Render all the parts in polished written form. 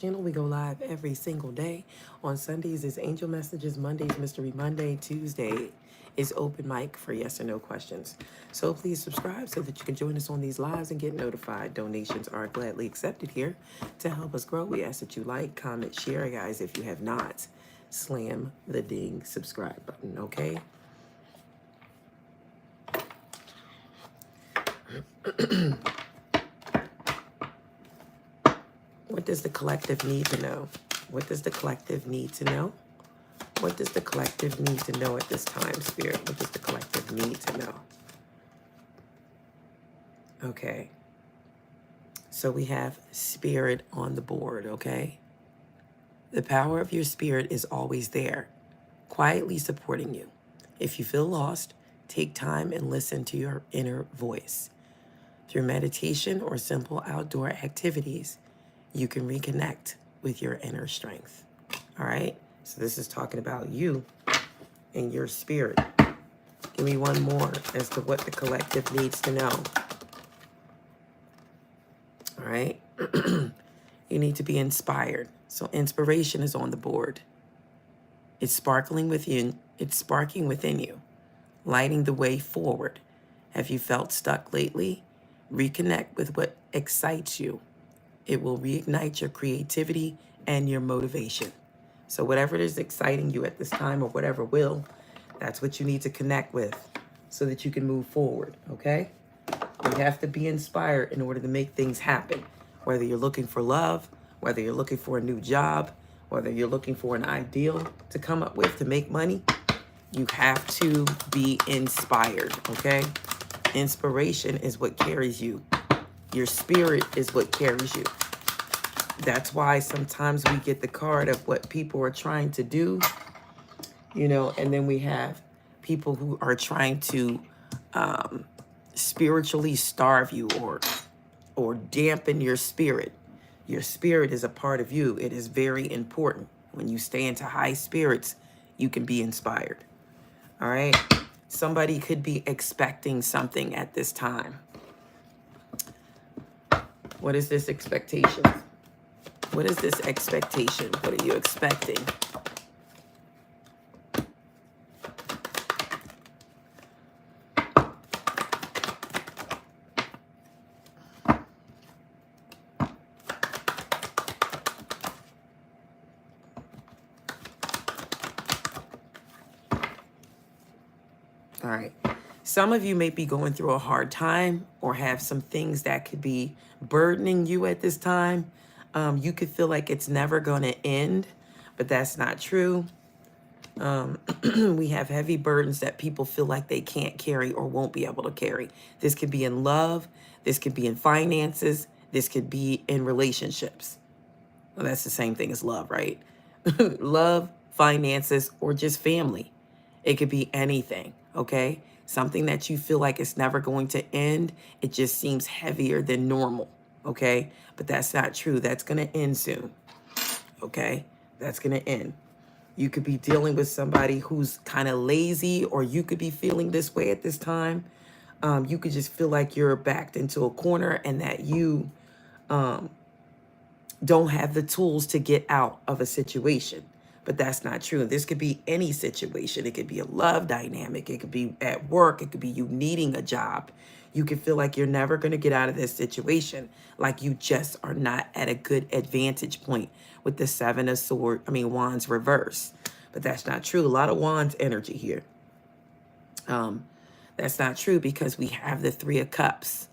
Channel. We go live every single day. On Sundays is Angel Messages, Mondays Mystery Monday, Tuesday is open mic for yes or no questions. So please subscribe so that you can join us on these lives and get notified. Donations are gladly accepted here to help us grow. We ask that you like, comment, share, guys. If you have not, slam the ding subscribe button, okay? What does the collective need to know? What does the collective need to know? What does the collective need to know at this time, Spirit? What does the collective need to know? Okay. So we have Spirit on the board, okay? The power of your Spirit is always there, quietly supporting you. If you feel lost, take time and listen to your inner voice. Through meditation or simple outdoor activities, you can reconnect with your inner strength. All right? So this is talking about you and your spirit. Give me one more as to what the collective needs to know. All right? You need to be inspired. So inspiration is on the board. It's sparkling within. It's sparking within you, lighting the way forward. Have you felt stuck lately? Reconnect with what excites you. It will reignite your creativity and your motivation. So whatever it is exciting you at this time or whatever will, that's what you need to connect with so that you can move forward, okay? You have to be inspired in order to make things happen. Whether you're looking for love, whether you're looking for a new job, whether you're looking for an ideal to come up with to make money, you have to be inspired, okay? Inspiration is what carries you. Your spirit is what carries you. That's why sometimes we get the card of what people are trying to do, you know, and then we have people who are trying to spiritually starve you or dampen your spirit. Your spirit is a part of you. It is very important. When you stay into high spirits, you can be inspired. All right? Somebody could be expecting something at this time. What is this expectation? What is this expectation? What are you expecting? All right. Some of you may be going through a hard time or have some things that could be burdening you at this time. You could feel like it's never going to end, but that's not true. We have heavy burdens that people feel like they can't carry or won't be able to carry. This could be in love. This could be in finances. This could be in relationships. Well, that's the same thing as love, right? Love, finances, or just family. It could be anything, okay? Something that you feel like it's never going to end. It just seems heavier than normal, okay? But that's not true. That's going to end soon, okay? That's going to end. You could be dealing with somebody who's kind of lazy, or you could be feeling this way at this time. You could just feel like you're backed into a corner and that you don't have the tools to get out of a situation. But that's not true. This could be any situation. It could be a love dynamic. It could be at work. It could be you needing a job. You could feel like you're never going to get out of this situation. Like you just are not at a good advantage point with the Wands reverse. But that's not true. A lot of Wands energy here. That's not true because we have the Three of Cups.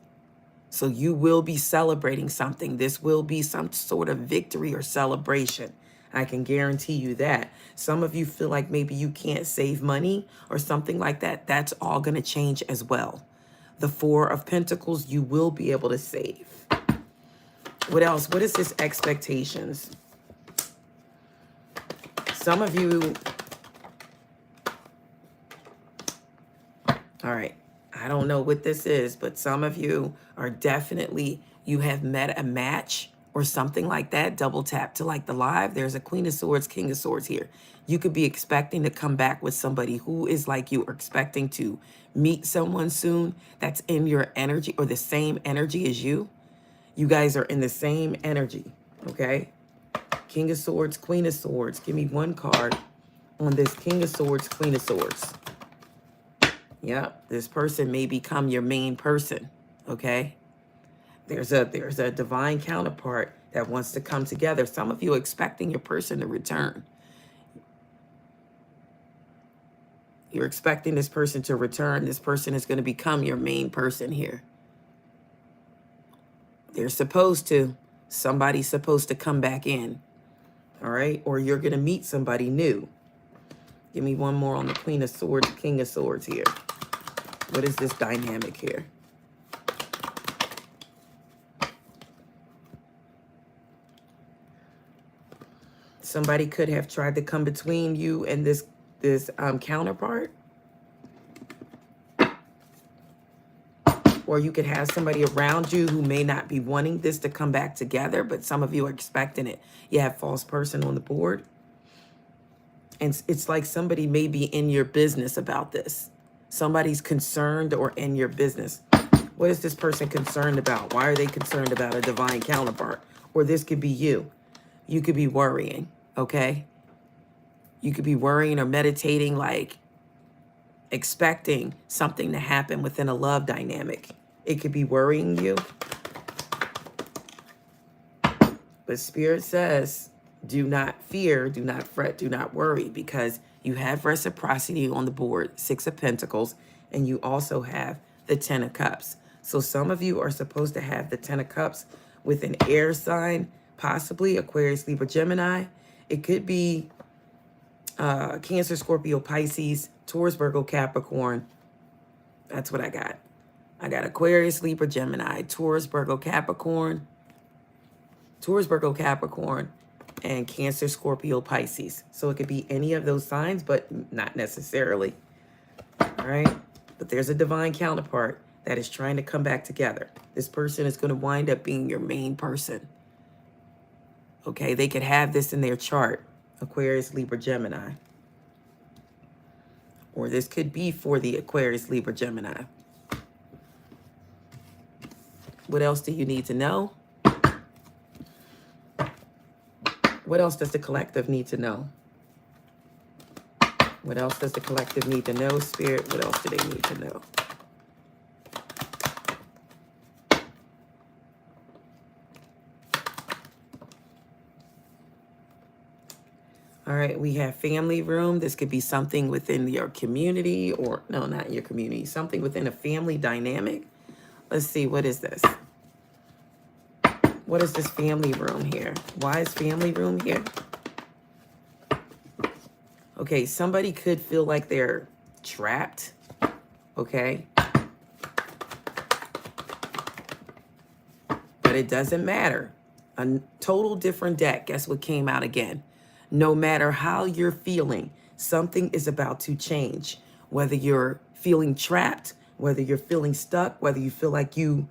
So you will be celebrating something. This will be some sort of victory or celebration. I can guarantee you that. Some of you feel like maybe you can't save money or something like that. That's all going to change as well. The Four of Pentacles, you will be able to save. What else? What is this expectations? Some of you... All right. I don't know what this is, but some of you are definitely, you have met a match or something like that. Double tap to like the live. There's a Queen of Swords, King of Swords here. You could be expecting to come back with somebody who is like you, or expecting to meet someone soon that's in your energy or the same energy as you. You guys are in the same energy, okay? King of Swords, Queen of Swords. Give me one card on this King of Swords, Queen of Swords. Yep, this person may become your main person, okay? There's a divine counterpart that wants to come together. Some of you are expecting your person to return. You're expecting this person to return. This person is going to become your main person here. They're supposed to. Somebody's supposed to come back in, all right? Or you're going to meet somebody new. Give me one more on the Queen of Swords, King of Swords here. What is this dynamic here? Somebody could have tried to come between you and this counterpart. Or you could have somebody around you who may not be wanting this to come back together, but some of you are expecting it. You have false person on the board. And it's like somebody may be in your business about this. Somebody's concerned or in your business. What is this person concerned about? Why are they concerned about a divine counterpart? Or this could be you. You could be worrying, okay? You could be worrying or meditating, like expecting something to happen within a love dynamic. It could be worrying you. But Spirit says, do not fear, do not fret, do not worry, because you have reciprocity on the board, 6 of Pentacles, and you also have the 10 of Cups. So some of you are supposed to have the 10 of Cups with an air sign, possibly Aquarius, Libra, Gemini. It could be Cancer, Scorpio, Pisces, Taurus, Virgo, Capricorn. That's what I got. I got Aquarius, Libra, Gemini, Taurus, Virgo, Capricorn, and Cancer, Scorpio, Pisces. So it could be any of those signs, but not necessarily. All right? But there's a divine counterpart that is trying to come back together. This person is going to wind up being your main person. Okay? They could have this in their chart. Aquarius, Libra, Gemini. Or this could be for the Aquarius, Libra, Gemini. What else do you need to know? What else does the collective need to know? What else does the collective need to know, Spirit? What else do they need to know? All right, we have family room. This could be something within your community, or no, not your community, something within a family dynamic. Let's see, what is this? What is this family room here? Why is family room here? Okay, somebody could feel like they're trapped, okay? But it doesn't matter. A total different deck. Guess what came out again? No matter how you're feeling, something is about to change. Whether you're feeling trapped, whether you're feeling stuck, whether you feel like you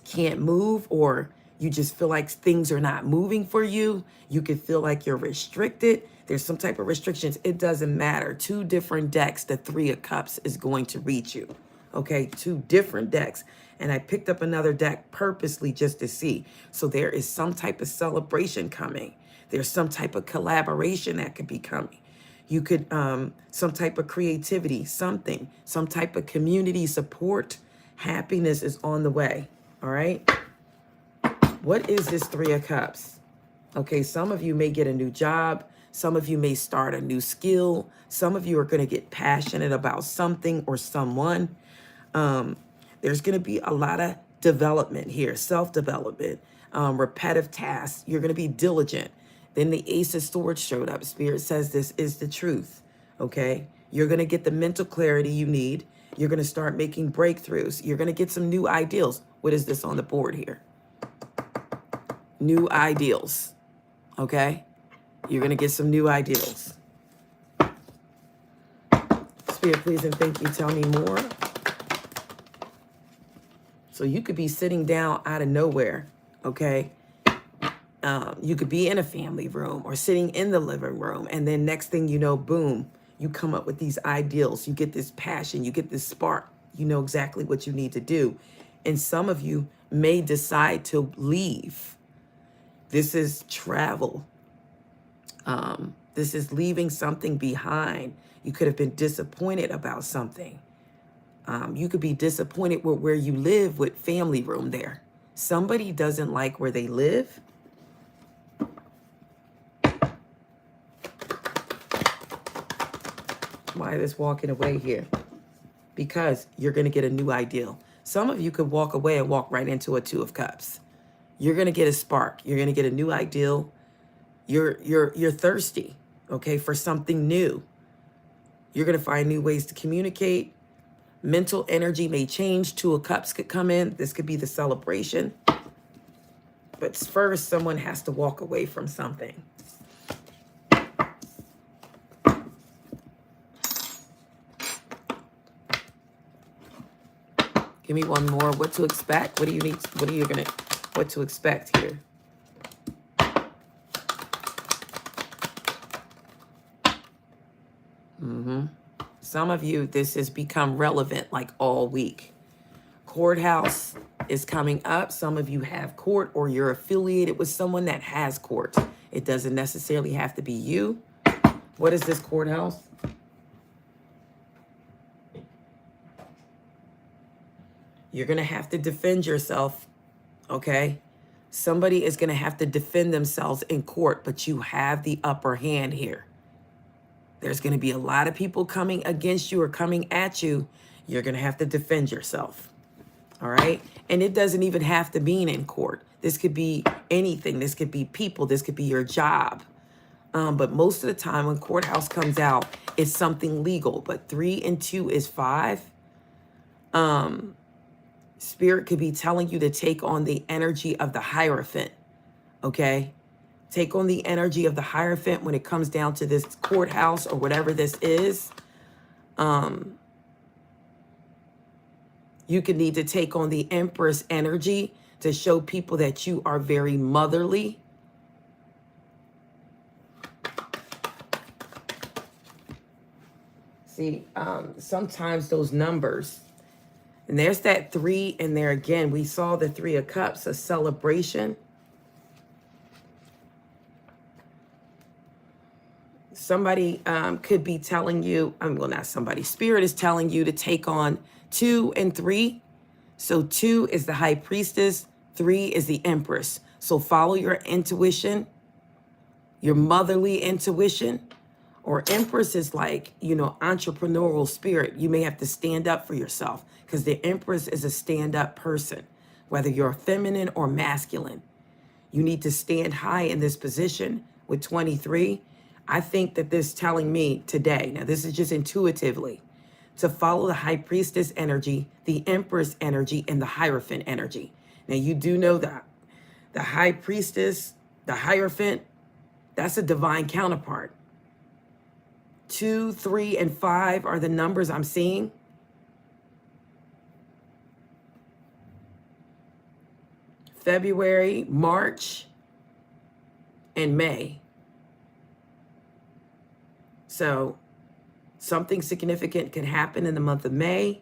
can't move, or you just feel like things are not moving for you. You could feel like you're restricted. There's some type of restrictions. It doesn't matter. 2 different decks, the 3 of Cups is going to reach you. Okay, 2 different decks. And I picked up another deck purposely just to see. So there is some type of celebration coming. There's some type of collaboration that could be coming. You could, some type of creativity, something, some type of community support. Happiness is on the way. All right. What is this 3 of Cups? Okay, some of you may get a new job. Some of you may start a new skill. Some of you are going to get passionate about something or someone. There's going to be a lot of development here, self-development, repetitive tasks. You're going to be diligent. Then the Ace of Swords showed up. Spirit says this is the truth, okay? You're going to get the mental clarity you need. You're going to start making breakthroughs. You're going to get some new ideals. What is this on the board here? New ideals, okay? You're going to get some new ideals. Spirit, please and thank you. Tell me more. So you could be sitting down out of nowhere, okay? You could be in a family room or sitting in the living room, and then next thing you know, boom, you come up with these ideals. You get this passion. You get this spark. You know exactly what you need to do. And some of you may decide to leave. This is travel. This is leaving something behind. You could have been disappointed about something. You could be disappointed with where you live with family room there. Somebody doesn't like where they live. Why is walking away here? Because you're going to get a new ideal. Some of you could walk away and walk right into a 2 of Cups. You're going to get a spark. You're going to get a new ideal. You're thirsty, okay, for something new. You're going to find new ways to communicate. Mental energy may change. 2 of Cups could come in. This could be the celebration. But first, someone has to walk away from something. Give me one more. What to expect? What do you need? What to expect here? Some of you, this has become relevant like all week. Courthouse is coming up. Some of you have court or you're affiliated with someone that has court. It doesn't necessarily have to be you. What is this courthouse? You're going to have to defend yourself, okay? Somebody is going to have to defend themselves in court, but you have the upper hand here. There's going to be a lot of people coming against you or coming at you. You're going to have to defend yourself, all right? And it doesn't even have to mean in court. This could be anything. This could be people. This could be your job. But most of the time when courthouse comes out, it's something legal. But 3 and 2 is 5. Spirit could be telling you to take on the energy of the Hierophant, okay? Take on the energy of the Hierophant when it comes down to this courthouse or whatever this is. You could need to take on the Empress energy to show people that you are very motherly. See, sometimes those numbers, and there's that 3 in there again. We saw the 3 of Cups, a celebration. Somebody could be telling you, well, not somebody, Spirit is telling you to take on 2 and 3. So 2 is the High Priestess, 3 is the Empress. So follow your intuition, your motherly intuition. Or Empress is like, you know, entrepreneurial spirit. You may have to stand up for yourself because the Empress is a stand-up person, whether you're feminine or masculine. You need to stand high in this position with 23. I think that this is telling me today, now this is just intuitively, to follow the High Priestess energy, the Empress energy, and the Hierophant energy. Now you do know that the High Priestess, the Hierophant, that's a divine counterpart. 2, 3, and 5 are the numbers I'm seeing. February, March, and May. So something significant can happen in the month of May.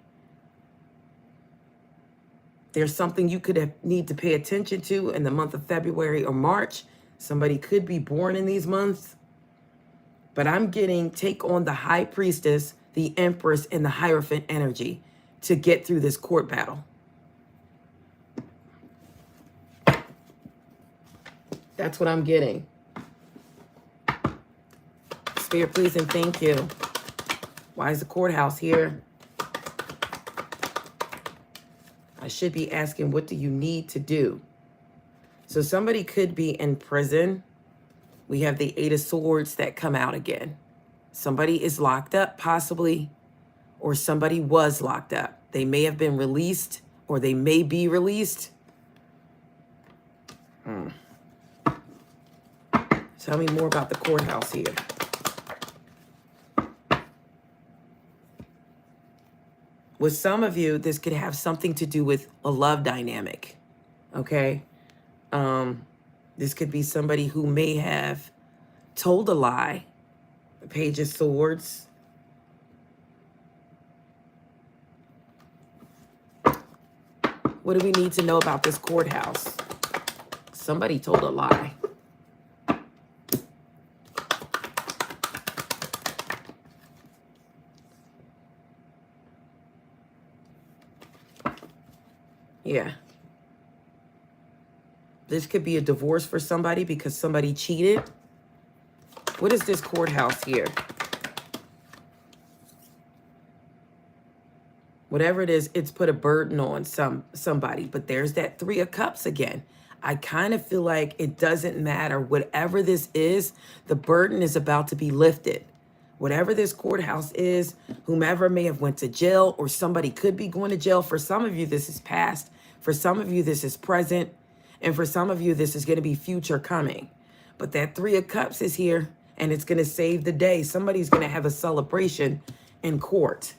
There's something you could need to pay attention to in the month of February or March. Somebody could be born in these months. But I'm getting take on the High Priestess, the Empress, and the Hierophant energy to get through this court battle. That's what I'm getting. Spirit, please and thank you. Why is the courthouse here? I should be asking, what do you need to do? So somebody could be in prison. We have the 8 of Swords that come out again. Somebody is locked up, possibly, or somebody was locked up. They may have been released, or they may be released. Tell me more about the courthouse here. With some of you, this could have something to do with a love dynamic, okay? This could be somebody who may have told a lie. The Page of Swords. What do we need to know about this courthouse? Somebody told a lie. Yeah. This could be a divorce for somebody because somebody cheated. What is this courthouse here? Whatever it is, it's put a burden on somebody. But there's that Three of Cups again. I kind of feel like it doesn't matter. Whatever this is, the burden is about to be lifted. Whatever this courthouse is, whomever may have went to jail, or somebody could be going to jail. For some of you, this is past. For some of you, this is present. And for some of you, this is going to be future coming. But that Three of Cups is here, and it's going to save the day. Somebody's going to have a celebration in court.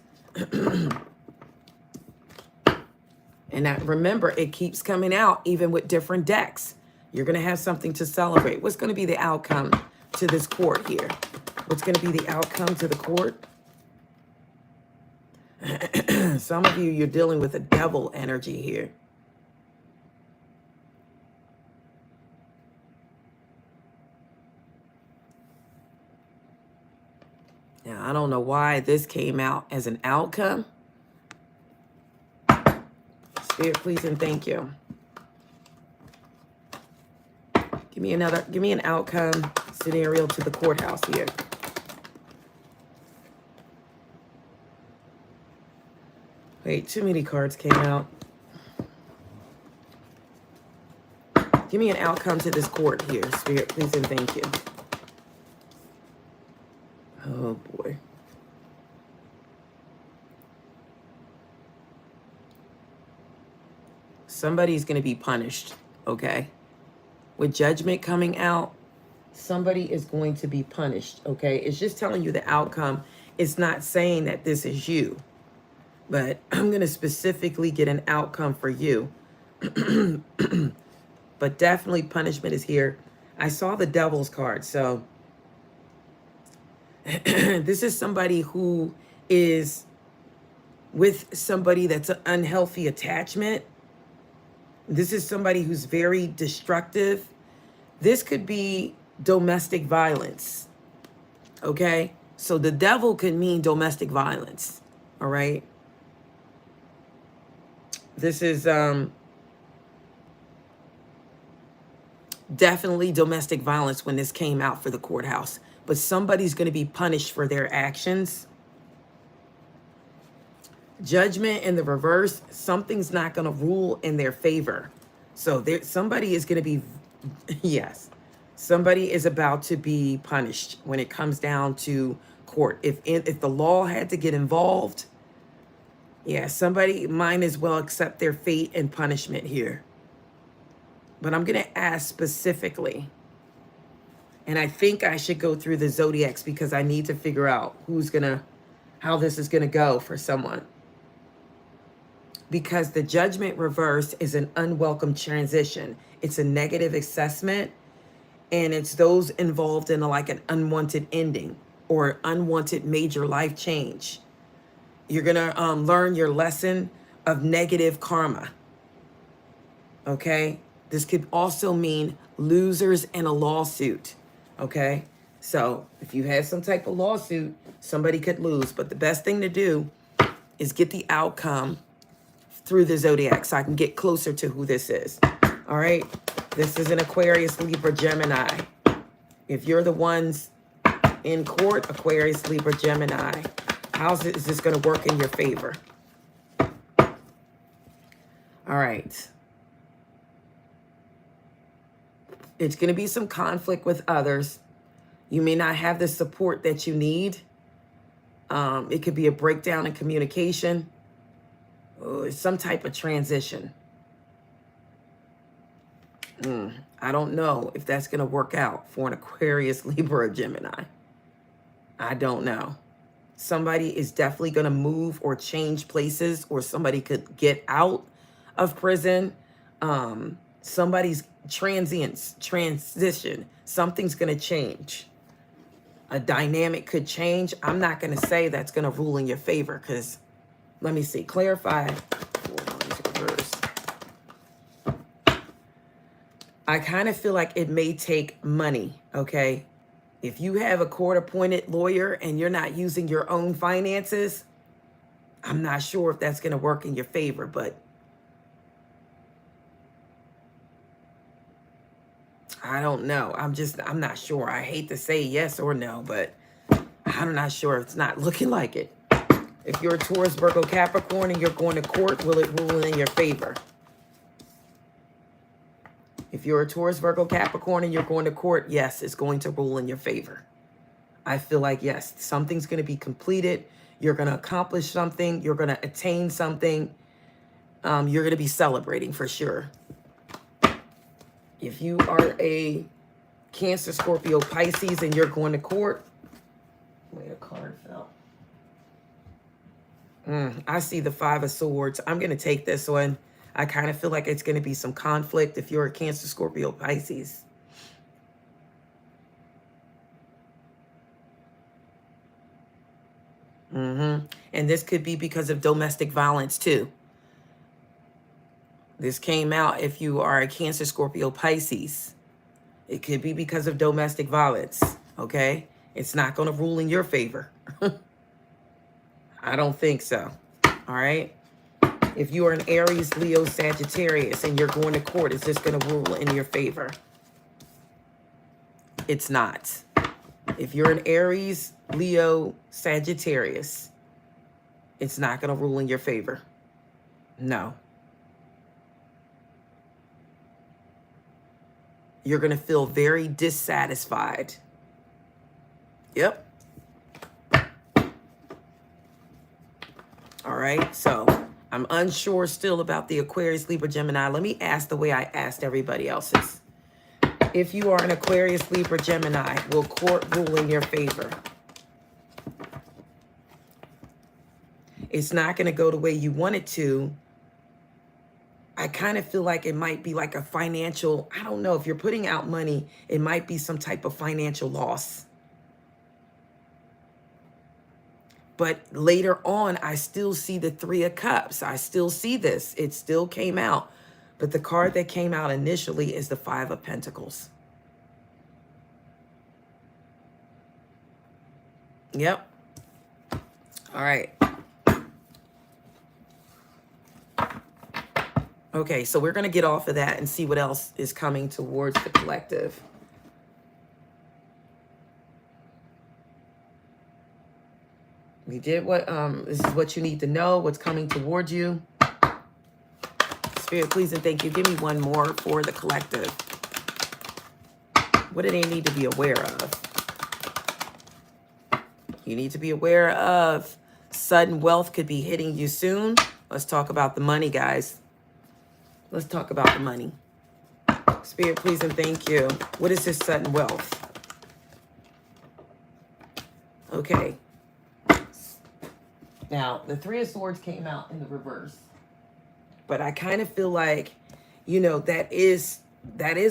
And that, remember, it keeps coming out even with different decks. You're going to have something to celebrate. What's going to be the outcome to this court here? What's going to be the outcome to the court? Some of you, you're dealing with a devil energy here. Now, I don't know why this came out as an outcome. Spirit, please and thank you. Give me an outcome scenario to the courthouse here. Wait, too many cards came out. Give me an outcome to this court here, Spirit, please and thank you. Oh boy. Somebody's going to be punished, okay? With judgment coming out, somebody is going to be punished, okay? It's just telling you the outcome. It's not saying that this is you, but I'm going to specifically get an outcome for you. But definitely punishment is here. I saw the Devil's card, so this is somebody who is with somebody that's an unhealthy attachment. This is somebody who's very destructive. This could be domestic violence, okay? So the devil could mean domestic violence, all right? This is definitely domestic violence when this came out for the courthouse. But somebody's going to be punished for their actions. Judgment in the reverse, something's not going to rule in their favor. So somebody is going to be, yes, somebody is about to be punished when it comes down to court. If the law had to get involved, yeah, somebody might as well accept their fate and punishment here. But I'm going to ask specifically, and I think I should go through the Zodiacs because I need to figure out how this is going to go for someone. Because the judgment reverse is an unwelcome transition. It's a negative assessment, and it's those involved in like an unwanted ending or unwanted major life change. You're going to learn your lesson of negative karma. Okay? This could also mean losers in a lawsuit. Okay? So if you have some type of lawsuit, somebody could lose. But the best thing to do is get the outcome through the Zodiac so I can get closer to who this is. All right? This is an Aquarius, Libra, Gemini. If you're the ones in court, Aquarius, Libra, Gemini, is this going to work in your favor? All right. It's going to be some conflict with others. You may not have the support that you need. It could be a breakdown in communication. Some type of transition. I don't know if that's going to work out for an Aquarius, Libra, or Gemini. I don't know. Somebody is definitely going to move or change places, or somebody could get out of prison. Somebody's transition. Something's going to change. A dynamic could change. I'm not going to say that's going to rule in your favor because, let me see, clarify. I kind of feel like it may take money, okay? If you have a court-appointed lawyer and you're not using your own finances, I'm not sure if that's going to work in your favor, but I don't know. I'm not sure. I hate to say yes or no, but I'm not sure. It's not looking like it. If you're a Taurus, Virgo, Capricorn, and you're going to court, will it rule in your favor? If you're a Taurus, Virgo, Capricorn, and you're going to court, yes, it's going to rule in your favor. I feel like, yes, something's going to be completed. You're going to accomplish something. You're going to attain something. You're going to be celebrating for sure. If you are a Cancer, Scorpio, Pisces, and you're going to court, wait, a card fell. I see the Five of Swords. I'm going to take this one. I kind of feel like it's going to be some conflict if you're a Cancer, Scorpio, Pisces. And this could be because of domestic violence too. This came out if you are a Cancer, Scorpio, Pisces. It could be because of domestic violence, okay? It's not going to rule in your favor. I don't think so, all right? If you are an Aries, Leo, Sagittarius, and you're going to court, is this going to rule in your favor? It's not. If you're an Aries, Leo, Sagittarius, it's not going to rule in your favor. No. You're going to feel very dissatisfied. Yep. All right. So I'm unsure still about the Aquarius, Libra, Gemini. Let me ask the way I asked everybody else's. If you are an Aquarius, Libra, Gemini, will court rule in your favor? It's not going to go the way you want it to. I kind of feel like it might be like a financial, I don't know, if you're putting out money, it might be some type of financial loss. But later on, I still see the Three of Cups. I still see this. It still came out. But the card that came out initially is the Five of Pentacles. Yep. All right. Okay, so we're going to get off of that and see what else is coming towards the collective. We did what, this is what you need to know, what's coming towards you. Spirit, please and thank you. Give me one more for the collective. What do they need to be aware of? You need to be aware of sudden wealth could be hitting you soon. Let's talk about the money, guys. Let's talk about the money. Spirit, please and thank you. What is this sudden wealth? Okay. Now, the Three of Swords came out in the reverse. But I kind of feel like, you know, that is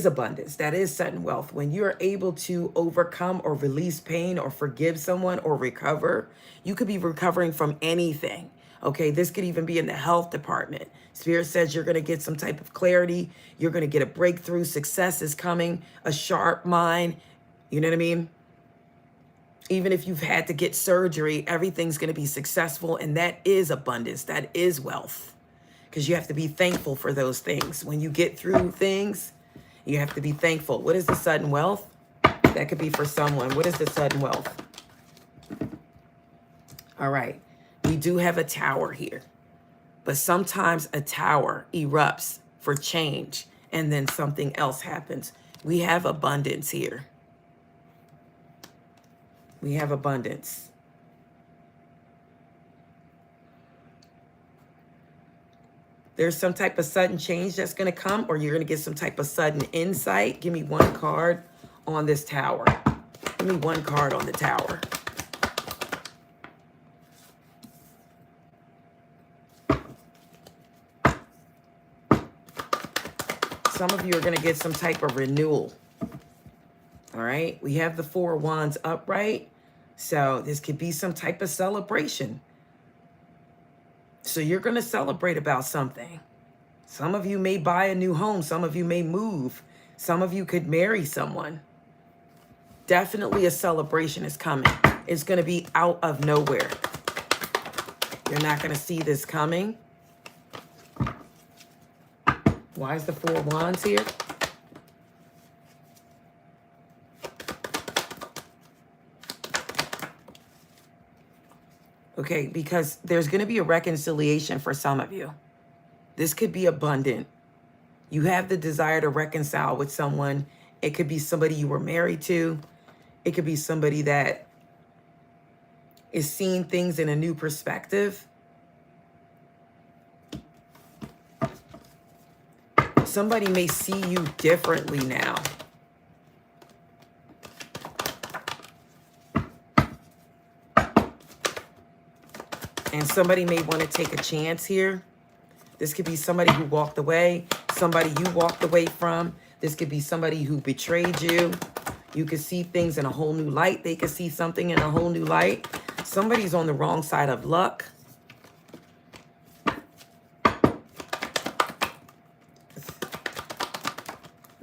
abundance. That is sudden wealth. When you're able to overcome or release pain or forgive someone or recover, you could be recovering from anything. Okay, this could even be in the health department. Spirit says you're going to get some type of clarity. You're going to get a breakthrough. Success is coming. A sharp mind. You know what I mean? Even if you've had to get surgery, everything's going to be successful. And that is abundance. That is wealth. Because you have to be thankful for those things. When you get through things, you have to be thankful. What is the sudden wealth? That could be for someone. What is the sudden wealth? All right. We do have a tower here. But sometimes a tower erupts for change and then something else happens. We have abundance here. We have abundance. There's some type of sudden change that's going to come, or you're going to get some type of sudden insight. Give me one card on this tower. Give me one card on the tower. Some of you are going to get some type of renewal. All right. We have the Four of Wands upright. So this could be some type of celebration. So you're going to celebrate about something. Some of you may buy a new home. Some of you may move. Some of you could marry someone. Definitely a celebration is coming. It's going to be out of nowhere. You're not going to see this coming. Why is the Four of Wands here? Okay, because there's going to be a reconciliation for some of you. This could be abundant. You have the desire to reconcile with someone. It could be somebody you were married to. It could be somebody that is seeing things in a new perspective. Somebody may see you differently now. And somebody may want to take a chance here. This could be somebody who walked away, somebody you walked away from. This could be somebody who betrayed you. You could see things in a whole new light. They could see something in a whole new light. Somebody's on the wrong side of luck.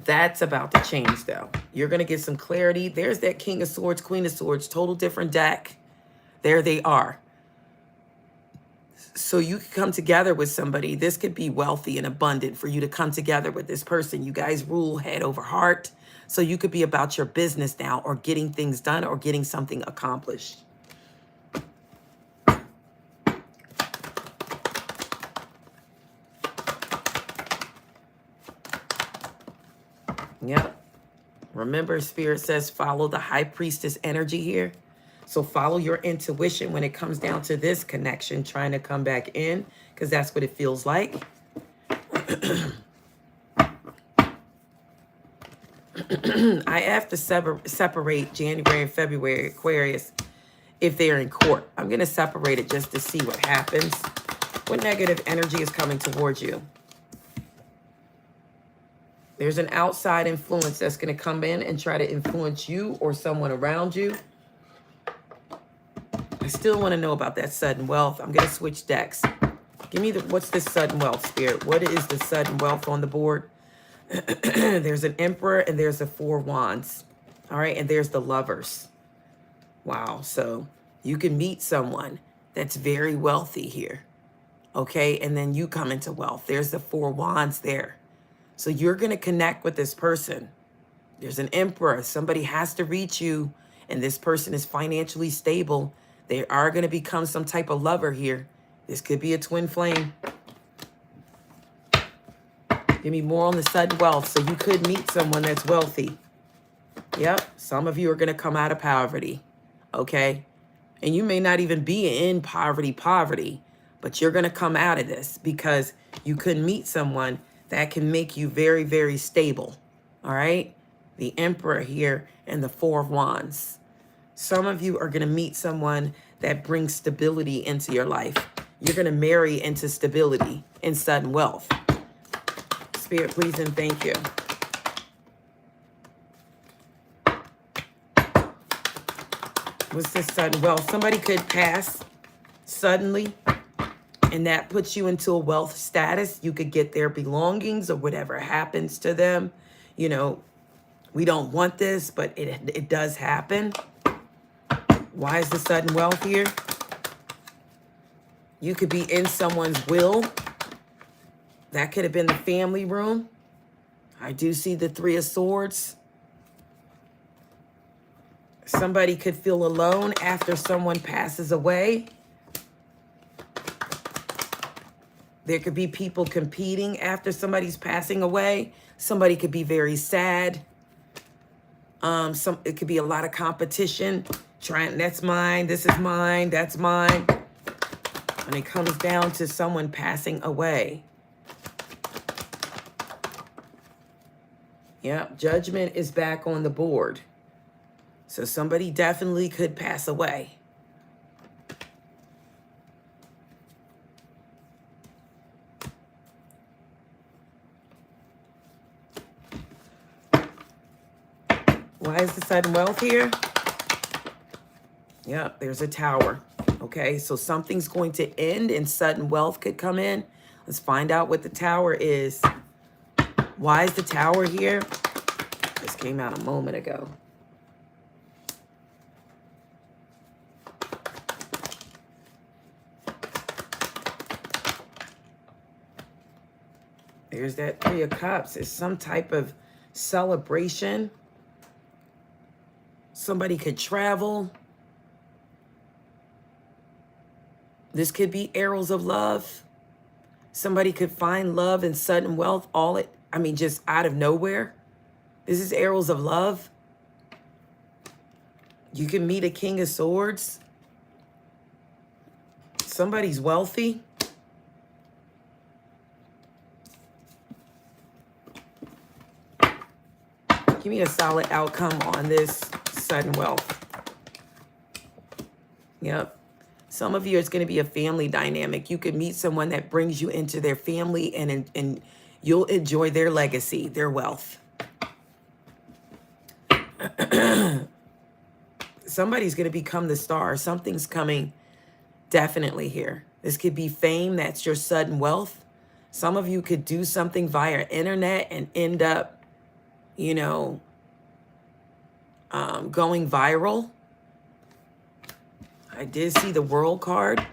That's about to change, though. You're going to get some clarity. There's that King of Swords, Queen of Swords, total different deck. There they are. So you could come together with somebody. This could be wealthy and abundant for you to come together with this person. You guys rule head over heart. So you could be about your business now, or getting things done, or getting something accomplished. Yep. Remember, Spirit says follow the High Priestess energy here. So follow your intuition when it comes down to this connection, trying to come back in, because that's what it feels like. I have to separate January and February Aquarius if they're in court. I'm going to separate it just to see what happens. What negative energy is coming towards you? There's an outside influence that's going to come in and try to influence you or someone around you. I still want to know about that sudden wealth. I'm going to switch decks. Give me what's this sudden wealth, Spirit? What is the sudden wealth on the board? There's an Emperor and there's a Four Wands. All right, and there's the Lovers. Wow, so you can meet someone that's very wealthy here. Okay, and then you come into wealth. There's the Four Wands there. So you're going to connect with this person. There's an Emperor. Somebody has to reach you, and this person is financially stable. They are going to become some type of lover here. This could be a twin flame. Give me more on the sudden wealth. So you could meet someone that's wealthy. Yep. Some of you are going to come out of poverty. Okay. And you may not even be in poverty, but you're going to come out of this because you could meet someone that can make you very, very stable. All right. The Emperor here and the Four of Wands. Some of you are going to meet someone that brings stability into your life. You're going to marry into stability and sudden wealth. Spirit, please and thank you. What's this sudden wealth? Somebody could pass suddenly, and that puts you into a wealth status. You could get their belongings or whatever happens to them. You know, we don't want this, but it does happen. Why is the sudden wealth here? You could be in someone's will. That could have been the family room. I do see the Three of Swords. Somebody could feel alone after someone passes away. There could be people competing after somebody's passing away. Somebody could be very sad. It could be a lot of competition. Trying, that's mine, this is mine, that's mine. When it comes down to someone passing away. Yep, Judgment is back on the board. So somebody definitely could pass away. Why is the sudden wealth here? Yep, there's a Tower. Okay, so something's going to end and sudden wealth could come in. Let's find out what the Tower is. Why is the Tower here? This came out a moment ago. There's that Three of Cups. It's some type of celebration. Somebody could travel. This could be arrows of love. Somebody could find love and sudden wealth just out of nowhere. This is arrows of love. You can meet a king of swords. Somebody's wealthy. Give me a solid outcome on this sudden wealth. Yep. Some of you, it's going to be a family dynamic. You could meet someone that brings you into their family and you'll enjoy their legacy, their wealth. Somebody's going to become the star. Something's coming definitely here. This could be fame. That's your sudden wealth. Some of you could do something via internet and end up, going viral. I did see the World card.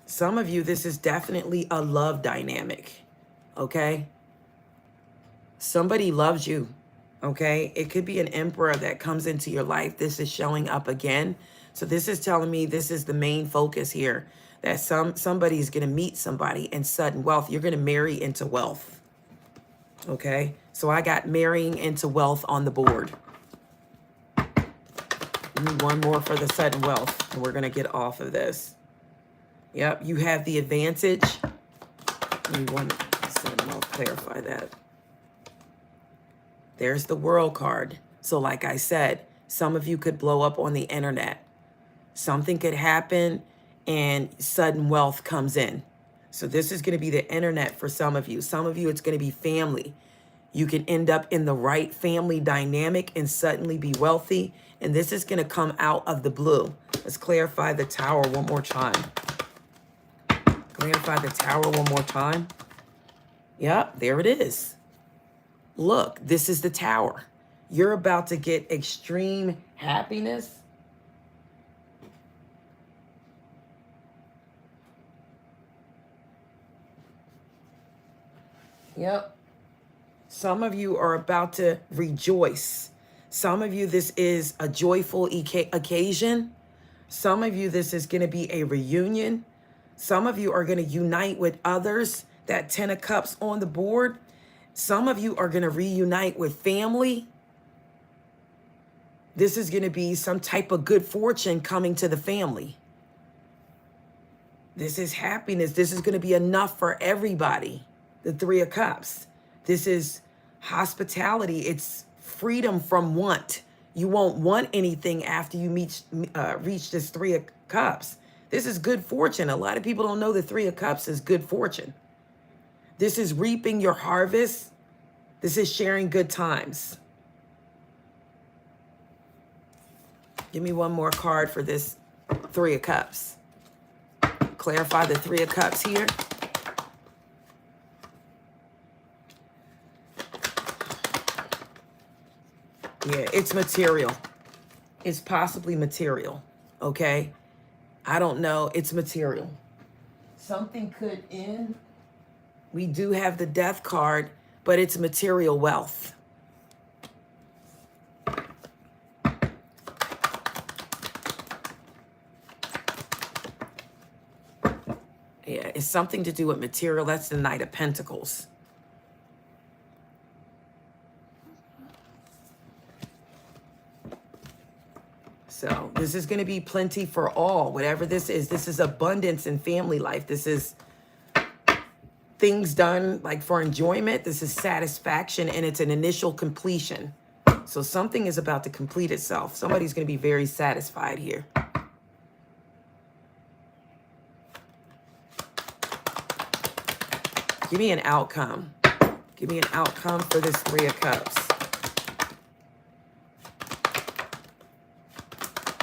Some of you, this is definitely a love dynamic, okay? Somebody loves you, okay? It could be an emperor that comes into your life. This is showing up again. So this is telling me this is the main focus here, that somebody's going to meet somebody in sudden wealth. You're going to marry into wealth, okay? So I got marrying into wealth on the board. One more for the sudden wealth, and we're going to get off of this. Yep, you have the advantage. We want to sudden wealth, clarify that. There's the World card. So like I said, some of you could blow up on the internet. Something could happen and sudden wealth comes in. So this is going to be the internet for some of you. Some of you, it's going to be family. You can end up in the right family dynamic and suddenly be wealthy. And this is going to come out of the blue. Let's clarify the Tower one more time. Clarify the Tower one more time. Yep, there it is. Look, this is the Tower. You're about to get extreme happiness. Yep. Some of you are about to rejoice. Some of you, this is a joyful occasion. Some of you, this is going to be a reunion. Some of you are going to unite with others. That 10 of Cups on the board. Some of you are going to reunite with family. This is going to be some type of good fortune coming to the family. This is happiness. This is going to be enough for everybody. The 3 of Cups. This is hospitality. It's freedom from want. You won't want anything after you reach this 3 of Cups. This is good fortune. A lot of people don't know the 3 of Cups is good fortune. This is reaping your harvest. This is sharing good times. Give me one more card for this 3 of Cups. Clarify the 3 of Cups here. Yeah, it's material. It's possibly material, okay? I don't know. It's material. Something could end. We do have the Death card, but it's material wealth. Yeah, it's something to do with material. That's the Knight of Pentacles. So this is going to be plenty for all, whatever this is. This is abundance in family life. This is things done like for enjoyment. This is satisfaction, and it's an initial completion. So something is about to complete itself. Somebody's going to be very satisfied here. Give me an outcome. Give me an outcome for this 3 of Cups.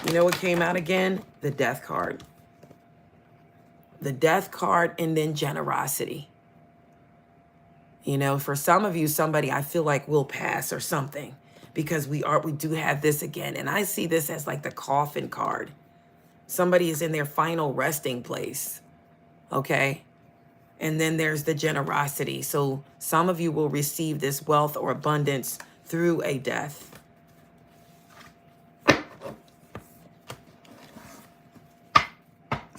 You know what came out again? The Death card. The Death card, and then generosity. You know, for some of you, somebody I feel like will pass or something, because we do have this again. And I see this as like the coffin card. Somebody is in their final resting place. Okay. And then there's the generosity. So some of you will receive this wealth or abundance through a death.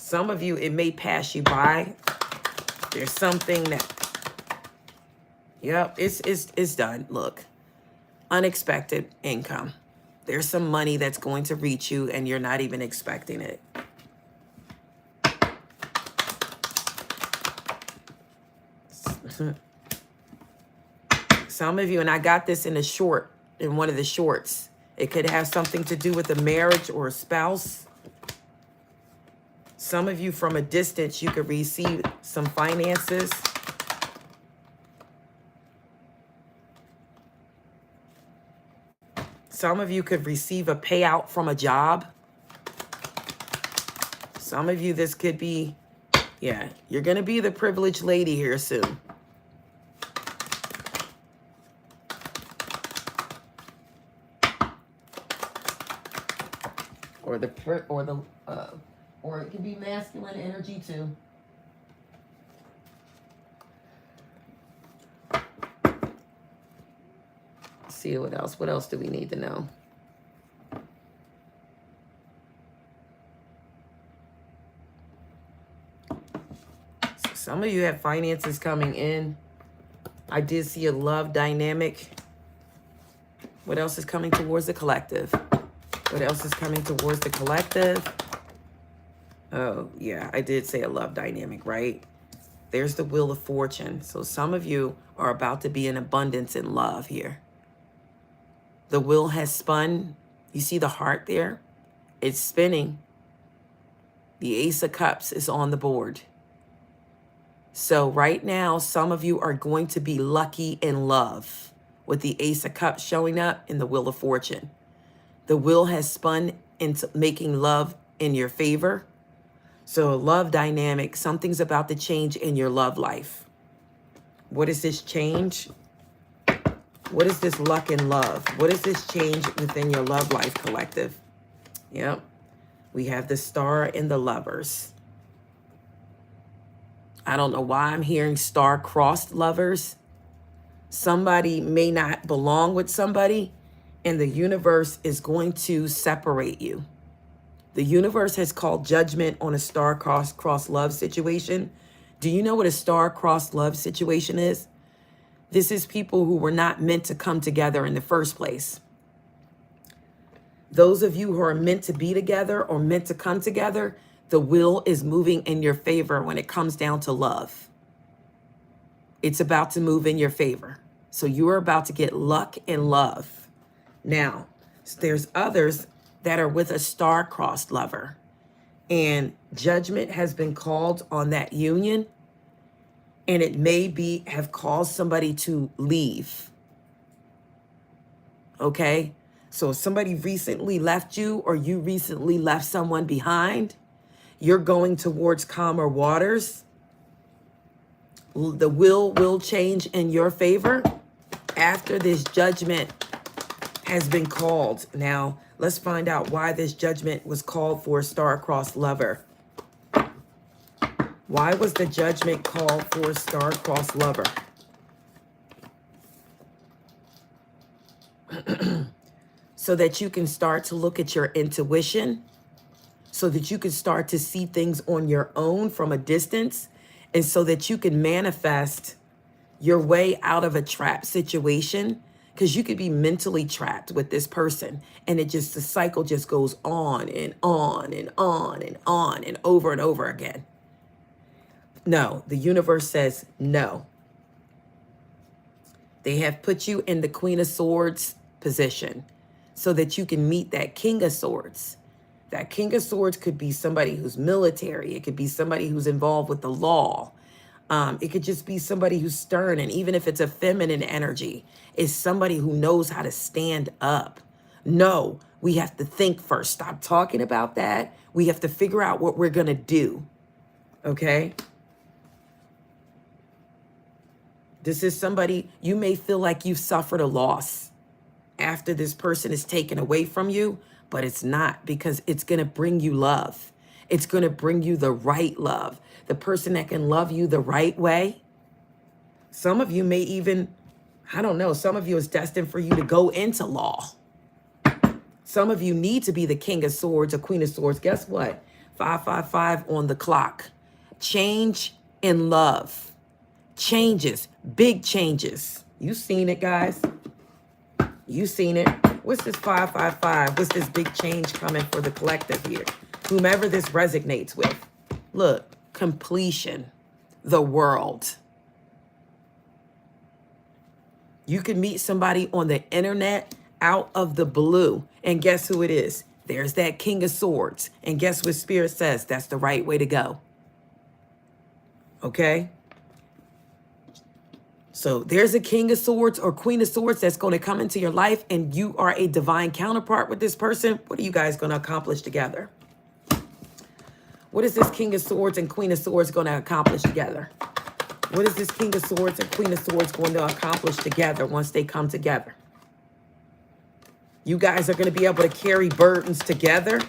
Some of you, it may pass you by. There's something that, yep, it's done. Look, unexpected income. There's some money that's going to reach you and you're not even expecting it. Some of you, and I got this in one of the shorts. It could have something to do with a marriage or a spouse. Some of you from a distance, you could receive some finances. Some of you could receive a payout from a job. Some of you, this could be, yeah, you're going to be the privileged lady here soon. Or it can be masculine energy too. Let's see what else. What else do we need to know? So some of you have finances coming in. I did see a love dynamic. What else is coming towards the collective? What else is coming towards the collective? Oh, yeah, I did say a love dynamic, right? There's the Wheel of Fortune. So some of you are about to be in abundance in love here. The wheel has spun. You see the heart there? It's spinning. The Ace of Cups is on the board. So right now, some of you are going to be lucky in love with the Ace of Cups showing up in the Wheel of Fortune. The wheel has spun into making love in your favor. So a love dynamic, something's about to change in your love life. What is this change? What is this luck in love? What is this change within your love life, collective? Yep. We have the Star and the Lovers. I don't know why I'm hearing star-crossed lovers. Somebody may not belong with somebody, and the universe is going to separate you. The universe has called judgment on a star-crossed love situation. Do you know what a star-crossed love situation is? This is people who were not meant to come together in the first place. Those of you who are meant to be together or meant to come together, the wheel is moving in your favor when it comes down to love. It's about to move in your favor. So you are about to get luck in love. Now, there's others that are with a star-crossed lover, and judgment has been called on that union, and it may have caused somebody to leave. Okay? So if somebody recently left you, or you recently left someone behind, you're going towards calmer waters. The will change in your favor after this judgment has been called. Now, let's find out why this judgment was called for a star-crossed lover. Why was the judgment called for a star-crossed lover? So that you can start to look at your intuition, so that you can start to see things on your own from a distance, and so that you can manifest your way out of a trap situation. Because you could be mentally trapped with this person, and the cycle just goes on and on and on and on and over again. No, the universe says no. They have put you in the Queen of Swords position so that you can meet that King of Swords. That King of Swords could be somebody who's military. It could be somebody who's involved with the law. It could just be somebody who's stern, and even if it's a feminine energy, it's somebody who knows how to stand up. No, we have to think first. Stop talking about that. We have to figure out what we're going to do. Okay? This is somebody, you may feel like you've suffered a loss after this person is taken away from you, but it's not, because it's going to bring you love. It's going to bring you the right love. The person that can love you the right way. Some of you may even, I don't know, some of you is destined for you to go into law. Some of you need to be the King of Swords or Queen of Swords. Guess what? 555 on the clock. Change in love. Changes, big changes. You seen it, guys. You seen it. What's this 555? What's this big change coming for the collective here? Whomever this resonates with. Look, completion, the world. You can meet somebody on the internet out of the blue. And guess who it is? There's that King of Swords. And guess what Spirit says? That's the right way to go. Okay? So there's a King of Swords or Queen of Swords that's going to come into your life, and you are a divine counterpart with this person. What are you guys going to accomplish together? What is this King of Swords and Queen of Swords going to accomplish together? What is this King of Swords and Queen of Swords going to accomplish together once they come together? You guys are going to be able to carry burdens together.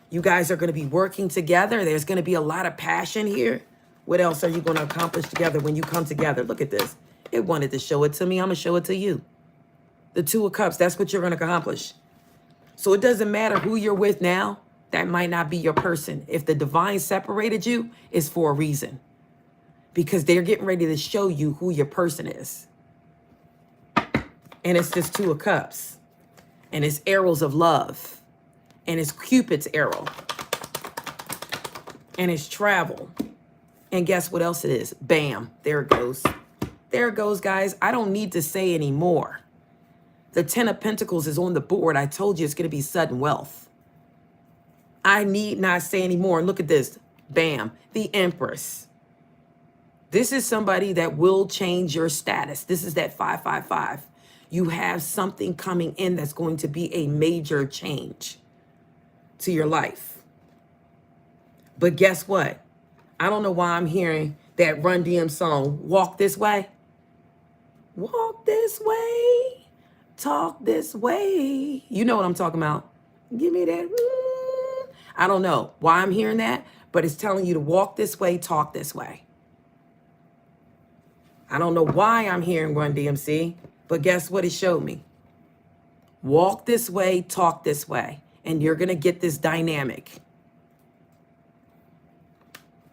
You guys are going to be working together. There's going to be a lot of passion here. What else are you going to accomplish together when you come together? Look at this. It wanted to show it to me. I'm going to show it to you. The Two of Cups, that's what you're going to accomplish. So it doesn't matter who you're with now. That might not be your person. If the divine separated you, it's for a reason. Because they're getting ready to show you who your person is. And it's this Two of Cups. And it's arrows of love. And it's Cupid's arrow. And it's travel. And guess what else it is? Bam. There it goes. There it goes, guys. I don't need to say any more. The Ten of Pentacles is on the board. I told you it's going to be sudden wealth. I need not say any more. Look at this. Bam. The Empress. This is somebody that will change your status. This is that 555. You have something coming in that's going to be a major change to your life. But guess what? I don't know why I'm hearing that Run DM song, Walk This Way. Walk this way, talk this way. You know what I'm talking about. Give me that. I don't know why I'm hearing that, but it's telling you to walk this way, talk this way. I don't know why I'm hearing Run DMC, but guess what it showed me? Walk this way, talk this way, and you're going to get this dynamic.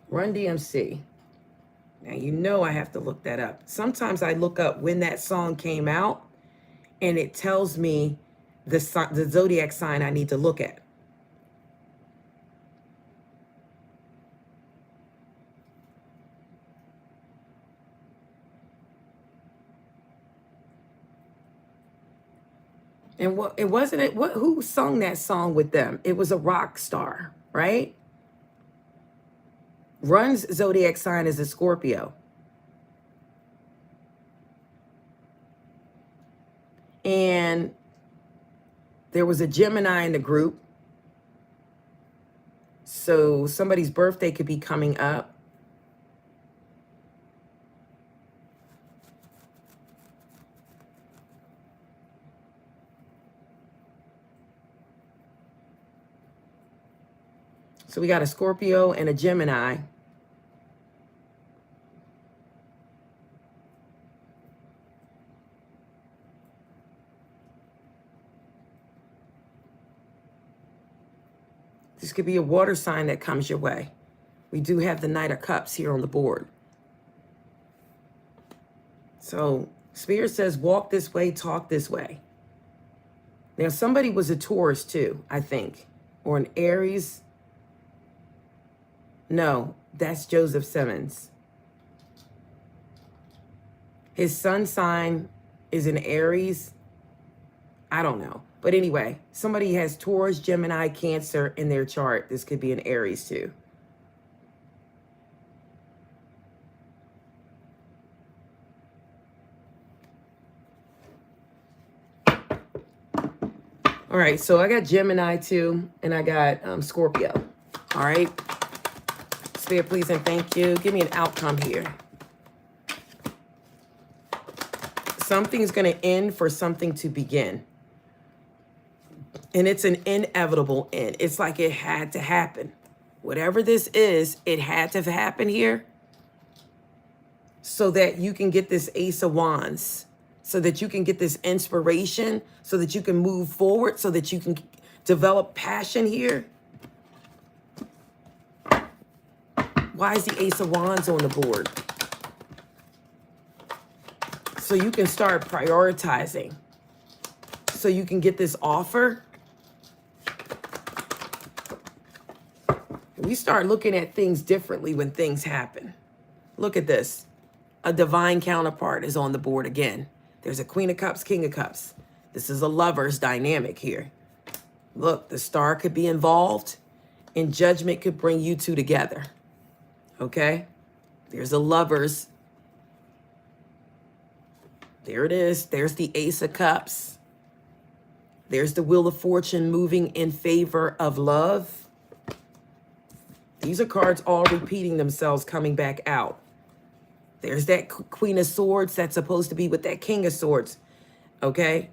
Run DMC. Now, you know I have to look that up. Sometimes I look up when that song came out, and it tells me the zodiac sign I need to look at. And what it wasn't it what who sung that song with them? It was a rock star, right? Run's zodiac sign is a Scorpio. And there was a Gemini in the group. So somebody's birthday could be coming up. So we got a Scorpio and a Gemini. This could be a water sign that comes your way. We do have the Knight of Cups here on the board. So Spirit says, walk this way, talk this way. Now, somebody was a Taurus too, I think, or an Aries. No, that's Joseph Simmons. His sun sign is an Aries. I don't know. But anyway, somebody has Taurus, Gemini, Cancer in their chart. This could be an Aries too. All right, so I got Gemini too, and I got Scorpio. All right. Spirit, please and thank you. Give me an outcome here. Something's going to end for something to begin. And it's an inevitable end. It's like it had to happen. Whatever this is, it had to happen here so that you can get this Ace of Wands, so that you can get this inspiration, so that you can move forward, so that you can develop passion here. Why is the Ace of Wands on the board? So you can start prioritizing. So you can get this offer. We start looking at things differently when things happen. Look at this. A divine counterpart is on the board again. There's a Queen of Cups, King of Cups. This is a lover's dynamic here. Look, the star could be involved, and judgment could bring you two together. Okay? There's a lover's. There it is. There's the Ace of Cups. There's the Wheel of Fortune moving in favor of love. These are cards all repeating themselves, coming back out. There's that Queen of Swords that's supposed to be with that King of Swords. Okay?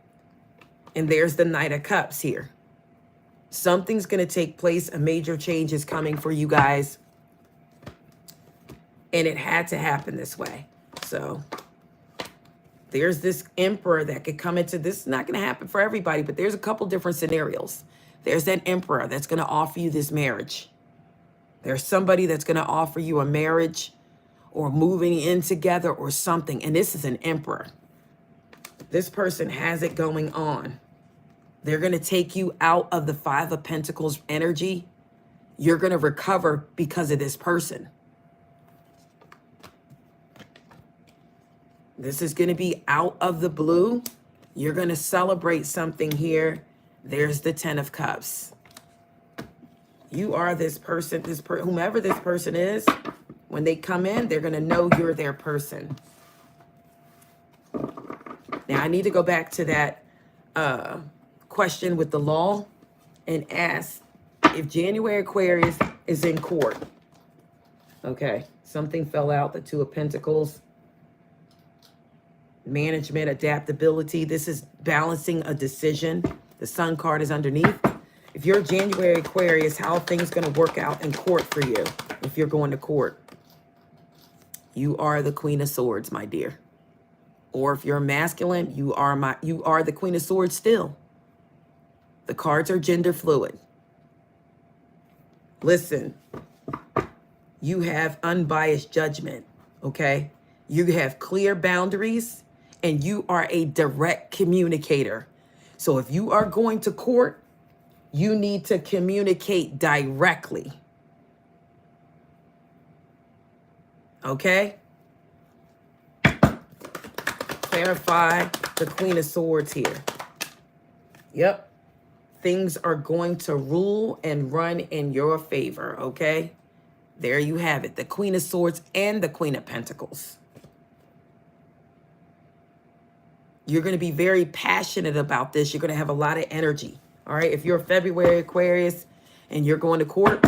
And there's the Knight of Cups here. Something's going to take place. A major change is coming for you guys. And it had to happen this way. So there's this Emperor that could come into this. Is not going to happen for everybody, but there's a couple different scenarios. There's that Emperor that's going to offer you this marriage. There's somebody that's going to offer you a marriage or moving in together or something. And this is an Emperor. This person has it going on. They're going to take you out of the Five of Pentacles energy. You're going to recover because of this person. This is going to be out of the blue. You're going to celebrate something here. There's the Ten of Cups. You are this person, whomever this person is. When they come in, they're going to know you're their person. Now, I need to go back to that question with the law and ask if January Aquarius is in court. Okay, something fell out, the Two of Pentacles. Management, adaptability. This is balancing a decision. The Sun card is underneath. If you're January Aquarius, how are things going to work out in court for you if you're going to court? You are the Queen of Swords, my dear. Or if you're masculine, you are the Queen of Swords still. The cards are gender fluid. Listen, you have unbiased judgment, okay? You have clear boundaries, and you are a direct communicator. So if you are going to court, you need to communicate directly. Okay? Clarify the Queen of Swords here. Yep. Things are going to rule and run in your favor, okay? There you have it. The Queen of Swords and the Queen of Pentacles. You're going to be very passionate about this. You're going to have a lot of energy. All right. If you're a February Aquarius and you're going to court,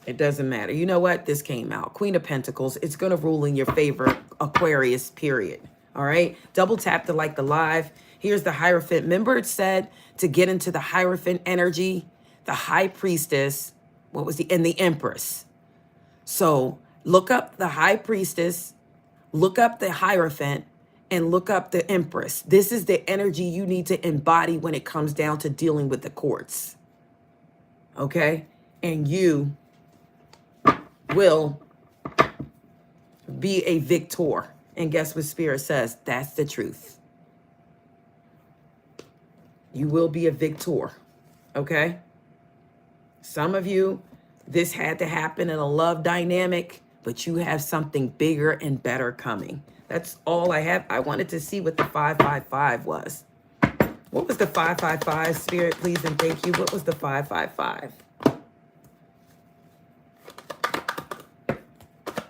it doesn't matter. You know what? This came out. Queen of Pentacles. It's going to rule in your favor, Aquarius, period. All right. Double tap to like the live. Here's the Hierophant. Remember it said to get into the Hierophant energy, the High Priestess, and the Empress. So look up the High Priestess, look up the Hierophant, and look up the Empress. This is the energy you need to embody when it comes down to dealing with the courts. Okay? And you will be a victor. And guess what Spirit says? That's the truth. You will be a victor. Okay? Some of you, this had to happen in a love dynamic, but you have something bigger and better coming. That's all I have. I wanted to see what the 555 was. What was the 555? Spirit, please and thank you. What was the 555?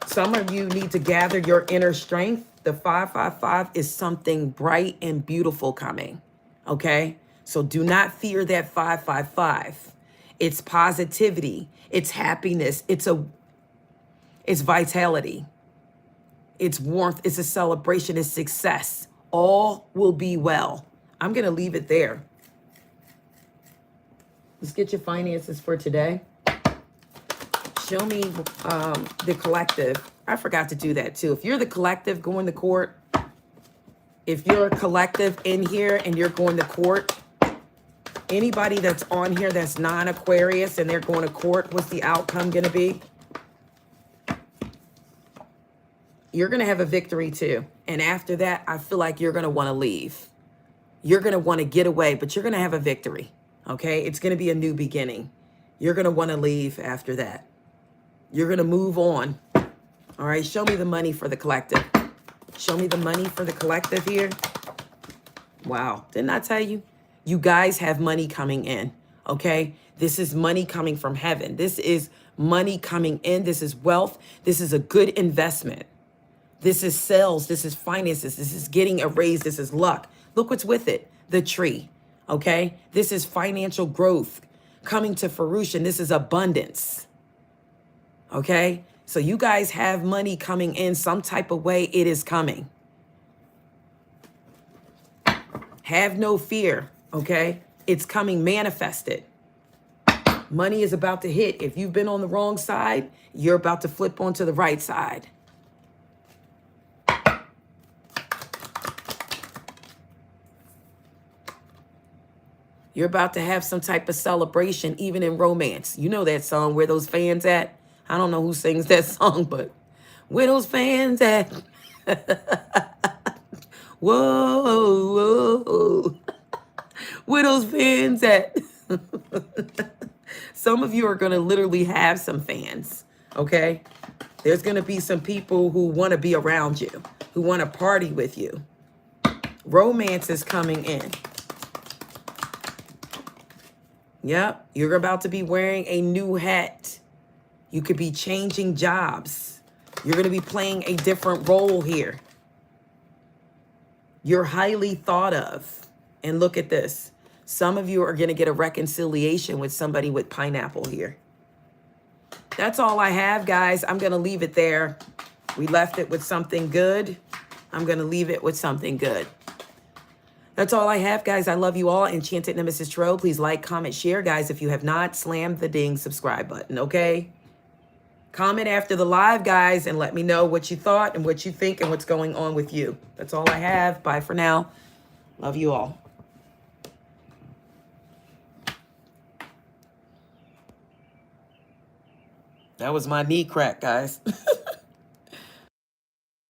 Some of you need to gather your inner strength. The 555 is something bright and beautiful coming. Okay? So do not fear that 555. It's positivity. It's happiness. It's vitality. It's warmth. It's a celebration. It's success. All will be well. I'm going to leave it there. Let's get your finances for today. Show me the collective. I forgot to do that too. If you're the collective going to court, if you're a collective in here and you're going to court, anybody that's on here that's non-Aquarius and they're going to court, what's the outcome going to be? you're going to have a victory too. And after that, I feel like you're going to want to leave. You're going to want to get away, but you're going to have a victory. Okay? It's going to be a new beginning. You're going to want to leave after that. You're going to move on. All right? Show me the money for the collective. Show me the money for the collective here. Wow. Didn't I tell you? You guys have money coming in. Okay? This is money coming from heaven. This is money coming in. This is wealth. This is a good investment. This is sales. This is finances. This is getting a raise. This is luck. Look what's with it. The tree. Okay? This is financial growth coming to fruition. This is abundance. Okay? So you guys have money coming in some type of way. It is coming. Have no fear. Okay? It's coming manifested. Money is about to hit. If you've been on the wrong side, you're about to flip onto the right side. You're about to have some type of celebration, even in romance. You know that song, Where Those Fans At? I don't know who sings that song, but where those fans at? Whoa, whoa. Where those fans at? Some of you are going to literally have some fans, okay? There's going to be some people who want to be around you, who want to party with you. Romance is coming in. Yep, you're about to be wearing a new hat. You could be changing jobs. You're going to be playing a different role here. You're highly thought of. And look at this. Some of you are going to get a reconciliation with somebody with pineapple here. That's all I have, guys. I'm going to leave it there. We left it with something good. I'm going to leave it with something good. That's all I have, guys. I love you all. Enchanted Nemesis Tarot. Please like, comment, share, guys. If you have not, slam the ding subscribe button, okay? Comment after the live, guys, and let me know what you thought and what you think and what's going on with you. That's all I have. Bye for now. Love you all. That was my knee crack, guys.